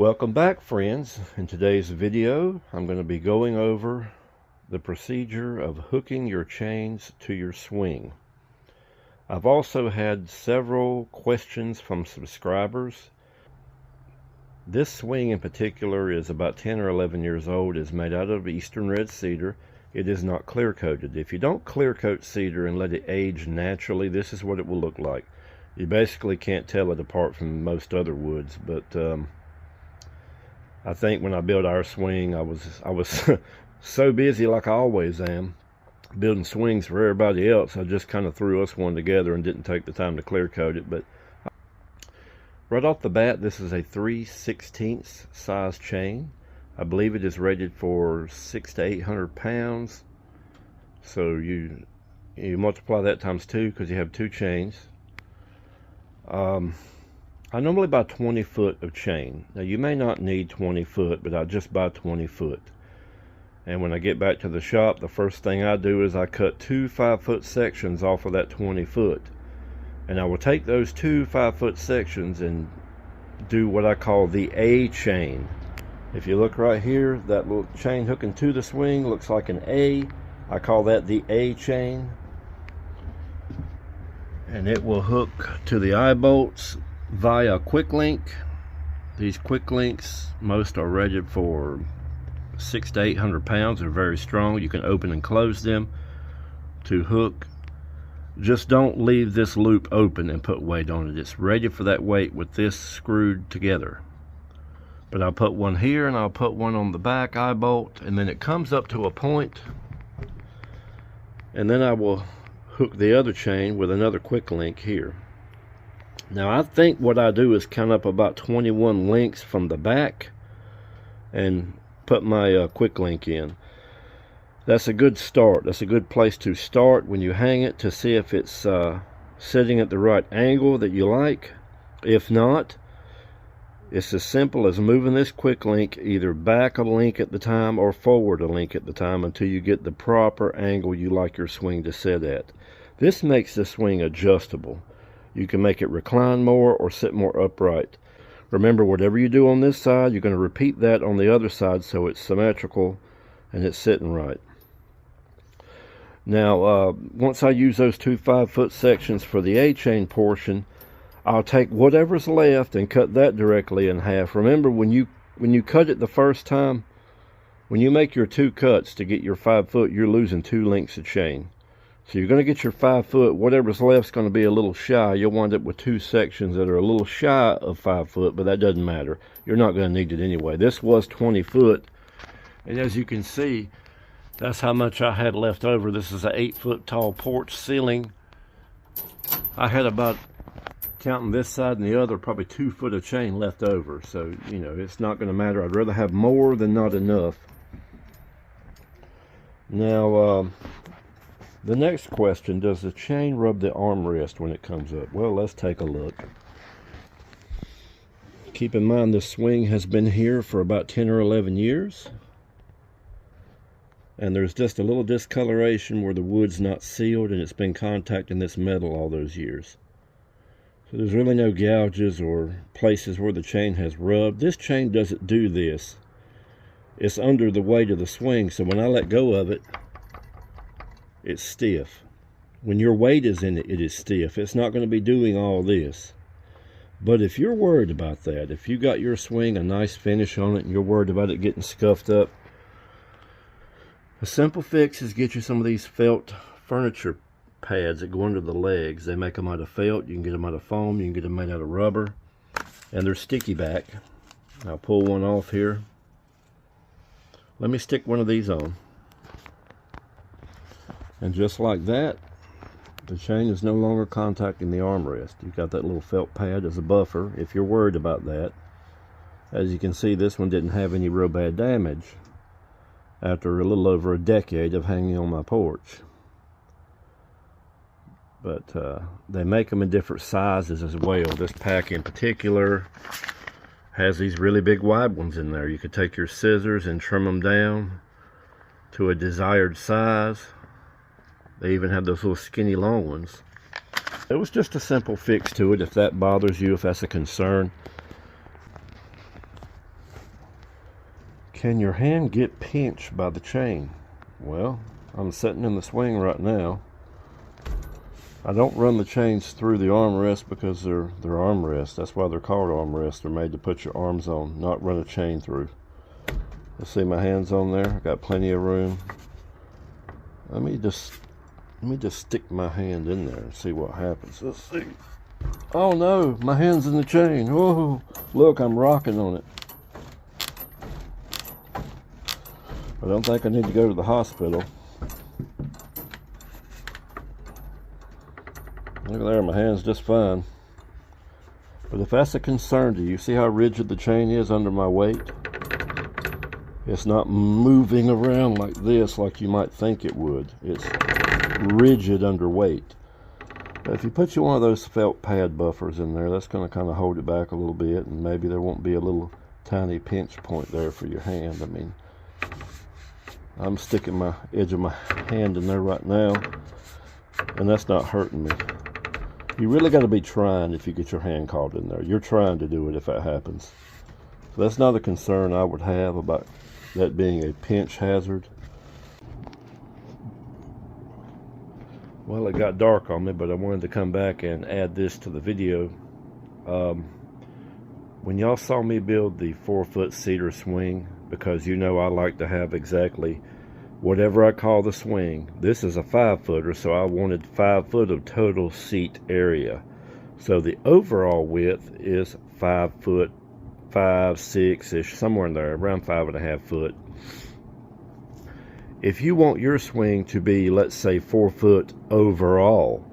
Welcome back, friends. In today's video, I'm going to be going over the procedure of hooking your chains to your swing. I've also had several questions from subscribers. This swing in particular is about 10 or 11 years old. It's made out of eastern red cedar. It is not clear coated. If you don't clear coat cedar and let it age naturally, this is what it will look like. You basically can't tell it apart from most other woods, but I think when I built our swing, I was so busy, like I always am, building swings for everybody else. I just kind of threw us one together and didn't take the time to clear coat it. But right off the bat, this is a 3/16 size chain. I believe it is rated for 600 to 800 pounds. So you multiply that times 2 because you have 2 chains. I normally buy 20 foot of chain. Now you may not need 20 foot, but I just buy 20 foot. And when I get back to the shop, the first thing I do is I cut 2 5-foot sections off of that 20 foot. And I will take those 2 5-foot sections and do what I call the A chain. If you look right here, that little chain hooking to the swing looks like an A. I call that the A chain. And it will hook to the eye bolts via quick link. These quick links, most are rated for 600 to 800 pounds. They're very strong. You can open and close them to hook. Just don't leave this loop open and put weight on it. It's ready for that weight with this screwed together. But I'll put one here and I'll put one on the back eye bolt, and then it comes up to a point, and then I will hook the other chain with another quick link here. Now I think what I do is count up about 21 links from the back and put my quick link in. That's a good start. That's a good place to start when you hang it, to see if it's sitting at the right angle that you like. If not, it's as simple as moving this quick link either back a link at the time or forward a link at the time until you get the proper angle you like your swing to sit at. This makes the swing adjustable. You can make it recline more or sit more upright. Remember, whatever you do on this side, you're going to repeat that on the other side so it's symmetrical and it's sitting right. Now, once I use those 2 5-foot sections for the A-chain portion, I'll take whatever's left and cut that directly in half. Remember, when you cut it the first time, when you make your 2 cuts to get your 5 foot, you're losing 2 lengths of chain. So you're going to get your 5 foot. Whatever's left is going to be a little shy. You'll wind up with 2 sections that are a little shy of 5 foot, but that doesn't matter. You're not going to need it anyway. This was 20 foot, and as you can see, that's how much I had left over. This is an 8-foot tall porch ceiling. I had about, counting this side and the other, probably 2 foot of chain left over. So, you know, it's not going to matter. I'd rather have more than not enough. Now, the next question, does the chain rub the armrest when it comes up? Well, let's take a look. Keep in mind this swing has been here for about 10 or 11 years. And there's just a little discoloration where the wood's not sealed and it's been contacting this metal all those years. So there's really no gouges or places where the chain has rubbed. This chain doesn't do this. It's under the weight of the swing, so when I let go of it, it's stiff. When your weight is in it, it is stiff. It's not going to be doing all this. But if you're worried about that, if you got your swing a nice finish on it and you're worried about it getting scuffed up, a simple fix is get you some of these felt furniture pads that go under the legs. They make them out of felt. You can get them out of foam. You can get them made out of rubber. And they're sticky back. I'll pull one off here. Let me stick one of these on. And just like that, the chain is no longer contacting the armrest. You've got that little felt pad as a buffer if you're worried about that. As you can see, this one didn't have any real bad damage after a little over a decade of hanging on my porch. But they make them in different sizes as well. This pack in particular has these really big wide ones in there. You could take your scissors and trim them down to a desired size. They even have those little skinny long ones. It was just a simple fix to it if that bothers you, if that's a concern. Can your hand get pinched by the chain? Well, I'm sitting in the swing right now. I don't run the chains through the armrest because they're armrests. That's why they're called armrests. They're made to put your arms on, not run a chain through. Let's see, my hand's on there. I got plenty of room. Let me just stick my hand in there and see what happens. Let's see. Oh no, my hand's in the chain. Whoa, look, I'm rocking on it. I don't think I need to go to the hospital. Look there, my hand's just fine. But if that's a concern to you, see how rigid the chain is under my weight? It's not moving around like this like you might think it would. It's rigid under weight. But if you put you one of those felt pad buffers in there, that's going to kind of hold it back a little bit, and maybe there won't be a little tiny pinch point there for your hand. I mean, I'm sticking my edge of my hand in there right now, and that's not hurting me. You really got to be trying if you get your hand caught in there. You're trying to do it if that happens. So that's not a concern I would have about that being a pinch hazard. Well, it got dark on me, but I wanted to come back and add this to the video. When y'all saw me build the 4-foot cedar swing, because you know I like to have exactly whatever I call the swing. This is a 5-footer, so I wanted 5 foot of total seat area. So the overall width is 5 foot, 5, 6-ish, somewhere in there, around 5.5 foot. If you want your swing to be, let's say, 4 foot overall,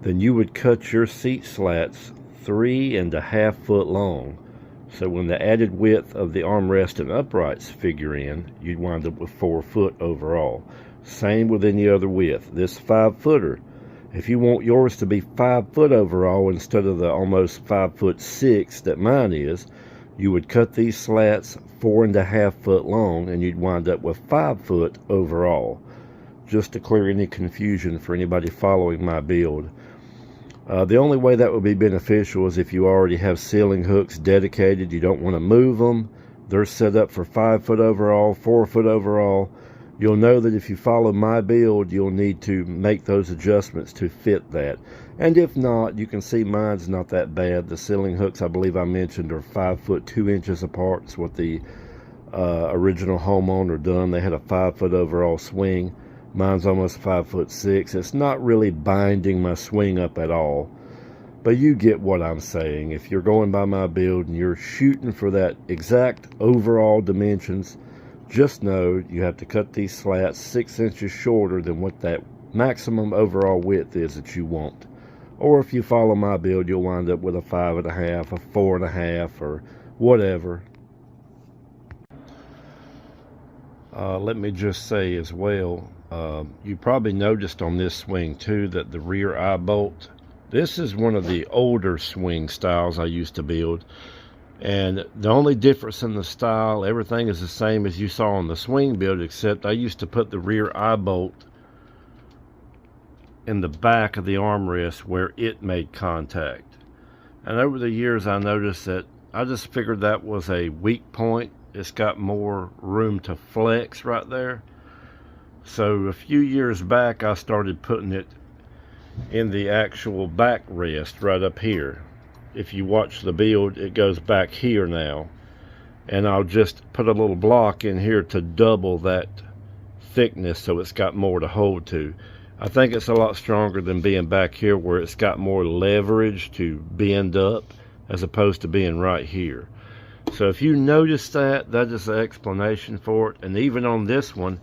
then you would cut your seat slats 3.5 foot long. So when the added width of the armrest and uprights figure in, you'd wind up with 4 foot overall. Same with any other width. This 5-footer, if you want yours to be 5 foot overall instead of the almost 5'6" that mine is, you would cut these slats 4.5 foot long, and you'd wind up with 5 foot overall. Just to clear any confusion for anybody following my build. The only way that would be beneficial is if you already have ceiling hooks dedicated. You don't want to move them. They're set up for 5 foot overall, 4 foot overall. You'll know that if you follow my build, you'll need to make those adjustments to fit that. And if not, you can see mine's not that bad. The ceiling hooks, I believe I mentioned, are 5 foot 2 inches apart. It's what the original homeowner done. They had a 5 foot overall swing. Mine's almost 5'6". It's not really binding my swing up at all. But you get what I'm saying. If you're going by my build and you're shooting for that exact overall dimensions, just know you have to cut these slats 6 inches shorter than what that maximum overall width is that you want. Or if you follow my build, you'll wind up with a 5.5, a 4.5, or whatever. Let me just say as well, you probably noticed on this swing too that the rear eye bolt, this is one of the older swing styles I used to build, and the only difference in the style, everything is the same as you saw on the swing build, except I used to put the rear eye bolt in the back of the armrest where it made contact. And over the years I noticed that I just figured that was a weak point. It's got more room to flex right there. So a few years back I started putting it in the actual backrest right up here. If you watch the build, it goes back here now. And I'll just put a little block in here to double that thickness so it's got more to hold to. I think it's a lot stronger than being back here where it's got more leverage to bend up as opposed to being right here. So if you notice that, that is the explanation for it. And even on this one,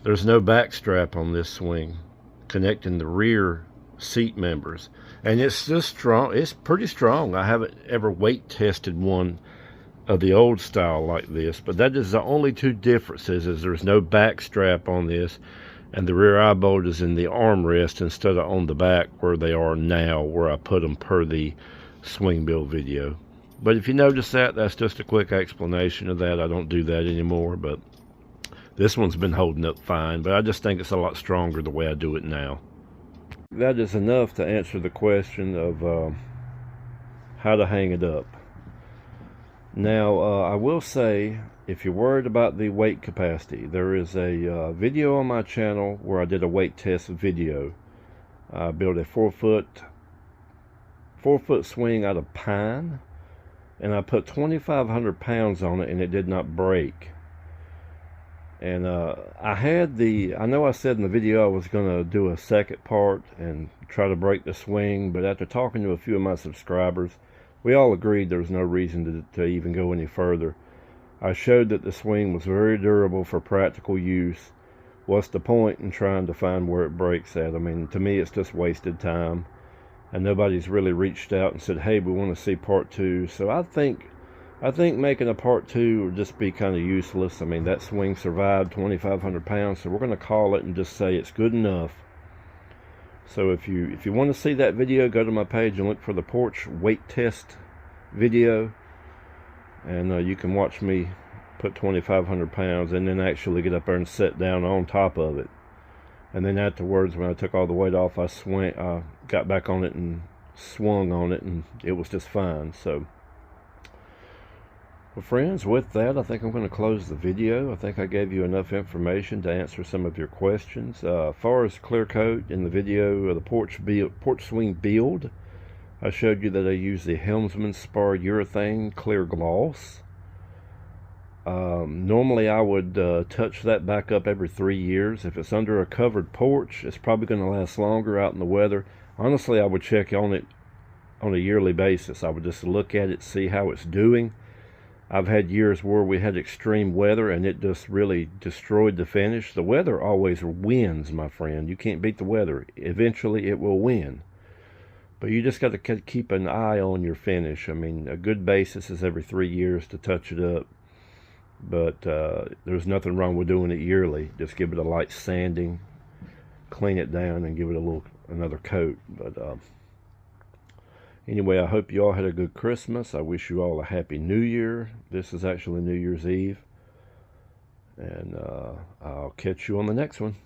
there's no back strap on this swing connecting the rear seat members. And it's just strong. It's pretty strong. I haven't ever weight tested one of the old style like this, but that is the only two differences, is there's no back strap on this, and the rear eye bolt is in the armrest instead of on the back where they are now, where I put them per the swing build video. But if you notice that, that's just a quick explanation of that. I don't do that anymore, but this one's been holding up fine, but I just think it's a lot stronger the way I do it now. That is enough to answer the question of how to hang it up. Now, I will say, if you're worried about the weight capacity, there is a video on my channel where I did a weight test video. I built a 4-foot swing out of pine, and I put 2,500 pounds on it, and it did not break. And I know I said in the video I was going to do a second part and try to break the swing, but after talking to a few of my subscribers, we all agreed there was no reason to even go any further. I showed that the swing was very durable for practical use. What's the point in trying to find where it breaks at? I mean, to me, it's just wasted time. And nobody's really reached out and said, hey, we want to see part 2. So I think making a part 2 would just be kind of useless. I mean, that swing survived 2,500 pounds, so we're going to call it and just say it's good enough. So if you want to see that video, go to my page and look for the porch weight test video, and you can watch me put 2,500 pounds and then actually get up there and sit down on top of it. And then afterwards, when I took all the weight off, I got back on it and swung on it, and it was just fine. So, well, friends, with that, I think I'm going to close the video. I think I gave you enough information to answer some of your questions. As far as clear coat, in the video of the porch swing build, I showed you that I use the Helmsman Spar Urethane Clear Gloss. Normally I would touch that back up every 3 years. If it's under a covered porch, it's probably going to last longer out in the weather. Honestly, I would check on it on a yearly basis. I would just look at it, see how it's doing. I've had years where we had extreme weather and it just really destroyed the finish. The weather always wins, my friend. You can't beat the weather. Eventually it will win. But you just got to keep an eye on your finish. I mean, a good basis is every 3 years to touch it up. But there's nothing wrong with doing it yearly. Just give it a light sanding, clean it down, and give it another coat. But anyway, I hope you all had a good Christmas. I wish you all a happy New Year. This is actually New Year's Eve. And I'll catch you on the next one.